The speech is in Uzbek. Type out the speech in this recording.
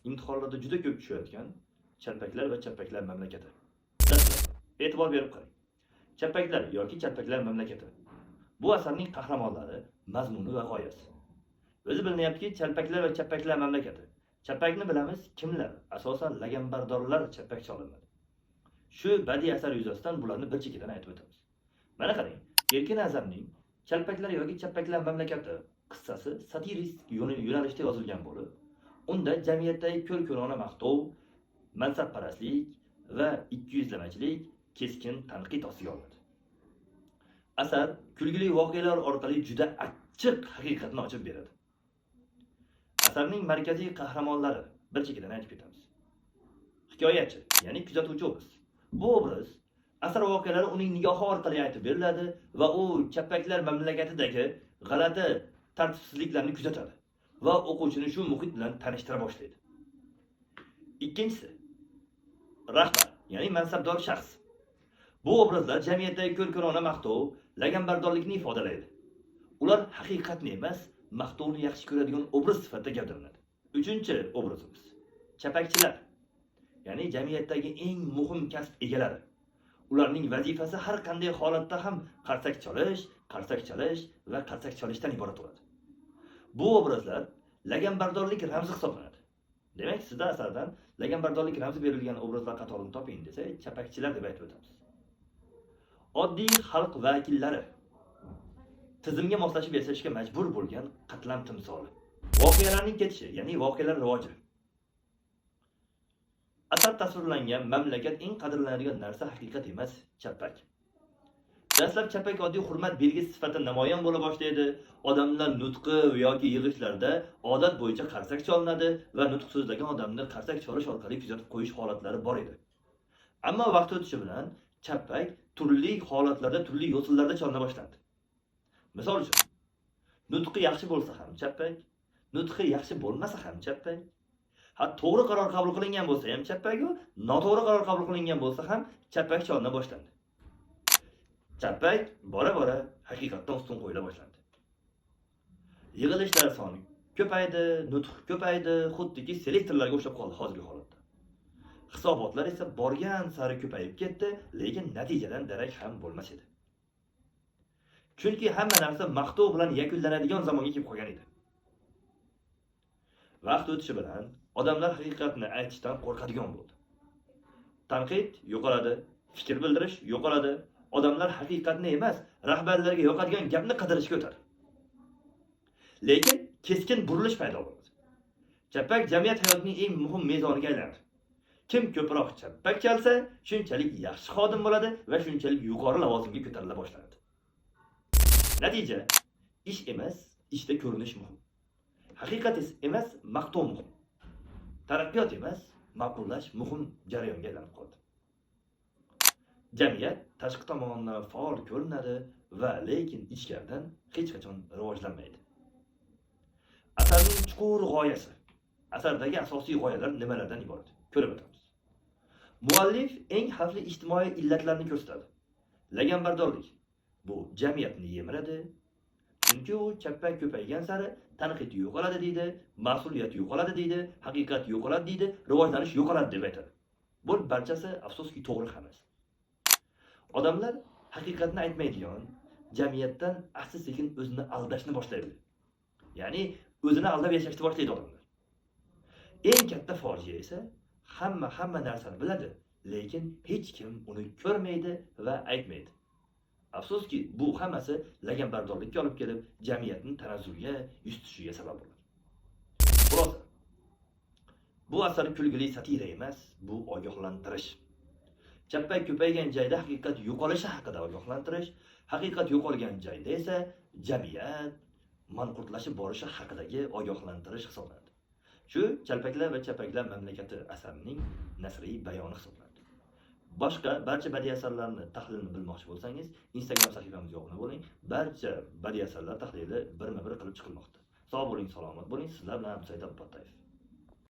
imtihonlarda juda ko'p tushayotgan Chalpaklar va Chalpaklar mamlakati. Dastlab e'tibor berib qarang. Chalpaklar yoki Chalpaklar mamlakati. Bu asarning qahramonlari, mazmuni va g'oyasi. O'zi bilinyaptiki, Chalpaklar va Chalpaklar mamlakati. Chalpakni bilamiz, kimlar? Asosan laganbardorlar Chalpakcha olinadi. Shu badiiy asar yuzasidan bularni bir chekkadan aytib o'tamiz. Mana qarang, Erkin A'zamning Chalpaklar yoki Chalpaklar mamlakati qissasi satirik yo'nalishda yozilgan bo'lib, unda jamiyatdagi ko'r-ko'rona maqtov, mansabparastlik va ikkiyuzlamachilik keskin tanqid ostiga olinadi. Asar kulgili voqealar orqali juda achchiq haqiqatni ochib beradi. Asarning markaziy qahramonlari bir chekkadan aytib ketamiz. Hikoyachi, ya'ni kuzatuvchi obraz. Bu obraz asar voqealari uning nigohi orqali aytib beriladi va u Chalpaklar mamlakatidagi g'alati tartibsizliklarni kuzatadi va o'quvchini shu muhit bilan tanishtira boshlaydi. Ikkinchisi, rahbar, ya'ni mansabdor shaxs. Bu obrazlar jamiyatdagi ko'r-ko'rona maqtov, laganbardorlikni ifodalaydi. Ular haqiqatni emas, maqtovni yaxshi ko'radigan obraz sifatida gavdalanadi. Uchinchi obrazimiz Chapakchilar, ya'ni jamiyatdagi eng muhim kasb egalari. Ularning vazifasi har qanday holatda ham qarsak chalish va qarsak chalishdan iborat bo'ladi. Bu obrazlar laganbardorlik ramzi hisoblanadi. Demak, sizda asardan laganbardorlik ramzi berilgan obrazlar qatorini toping desa, Chapakchilar deb aytib o'tamiz. Oddiy xalq vakillari tizimga moslashib yashashga majbur bo'lgan qatlam timsoli. Voqealarning ketishi, ya'ni voqealar rivoji. Asar tasvirlangan mamlakat eng qadrlanadigan narsa haqiqat emas, Chalpak. Dastlab Chalpak oddiy hurmat belgisi sifatida namoyon bo'la boshlaydi. Odamlar nutqi yoki yig'ishlarda odat bo'yicha qarsak chalinadi va nutq so'zlagan odamni qarsak chalish orqali kuzatib qo'yish holatlari bor edi. Ammo vaqt o'tishi bilan Chalpak turli holatlarda, turli yo'sinlarda chalina boshlandi. Misol uchun, nutqi yaxshi bo'lsa ham Chalpak, nutqi yaxshi bo'lmasa ham Chalpak. To'g'ri qaror qabul qilingan bo'lsa ham Chalpak, noto'g'ri qaror qabul qilingan bo'lsa ham Chalpak chalina boshlandi. Chalpak bora-bora haqiqatdan ustun qo'yila boshlandi. Yig'ilishlar soni ko'paydi, nutq ko'paydi, xuddiki selektorlarga o'xshab qoldi hozirgi holatda. Hisobotlar esa borgan sari ko'payib ketdi, lekin natijadan darak ham bo'lmas edi. Chunki hamma narsa maqtov bilan yakunlanadigan zamonga kelib qolgan edi. Vaqt o'tishi bilan odamlar haqiqatni aytishdan qo'rqadigan bo'ldi. Tanqid yo'qoladi, fikr bildirish yo'qoladi. Odamlar haqiqatni emas, rahbarlarga yoqadigan gapni qidirishga o'tadi. Lekin keskin burilish paydo bo'ldi. Chalpak jamiyat hayotining eng muhim mezoniga aylandi. Kim ko'proq Chalpak chalsa, shunchalik yaxshi xodim bo'ladi va shunchalik yuqori lavozimga ko'tarila boshlanadi. Natija, ish emas, ishda ko'rinish muhim. Haqiqat emas, maqtov muhim. Taraqqiyot emas, ma'qullash muhim jarayonga aylanib qoldi. Jamiyat tashqi tomonidan faol ko'rinadi va lekin ichkaridan hech qachon rivojlanmaydi. Asarning chuqur g'oyasi. Asardagi asosiy g'oyalar nimalardan iborat? Ko'rib o'tamiz. Muallif eng xavfli ijtimoiy illatlarni ko'rsatadi. Laganbardorlik bu jamiyatni yemiradi. Chunki u Chalpak ko'paygan sari tanqid yo'qoladi deydi, mas'uliyat yo'qoladi deydi, haqiqat yo'qoladi deydi, rivojlanish yo'qoladi deb aytadi. Bu barchasi afsuski to'g'ri emas. Odamlar haqiqatni aytmaydigan jamiyatdan asta-sekin o'zini aldashni boshlaydi. Ya'ni o'zini aldab yashashni boshlaydi odamlar. Eng katta fojia esa hamma narsani biladi, lekin hech kim uni ko'rmaydi va aytmaydi. Afsuski, bu hammasi laganbardorlikka olib kelib, jamiyatning tanazzulga, yuz tushishiga sabab bo'ladi. Xulosa. Bu asar kulgili satira emas, bu ogohlantirish. Chalpak ko'paygan joyda haqiqat yo'qolishi haqida ogohlantirish, haqiqat yo'qolgan joyda esa jamiyat manqurtlashib borishi haqidagi ogohlantirish hisoblanadi. Shu Chalpaklar va Chalpaklar mamlakati asarining nasriy bayoni hisoblanadi. Boshqa barcha badiiy asarlarni tahlilini bilmoqchi bo'lsangiz, Instagram sahifamizga obuna bo'ling. Barcha badiiy asarlar tahlili birma-bir qilib chiqilmoqda. Sog' bo'ling, salomat bo'ling. Sizlar bilan Abdusaid Abdupattayev.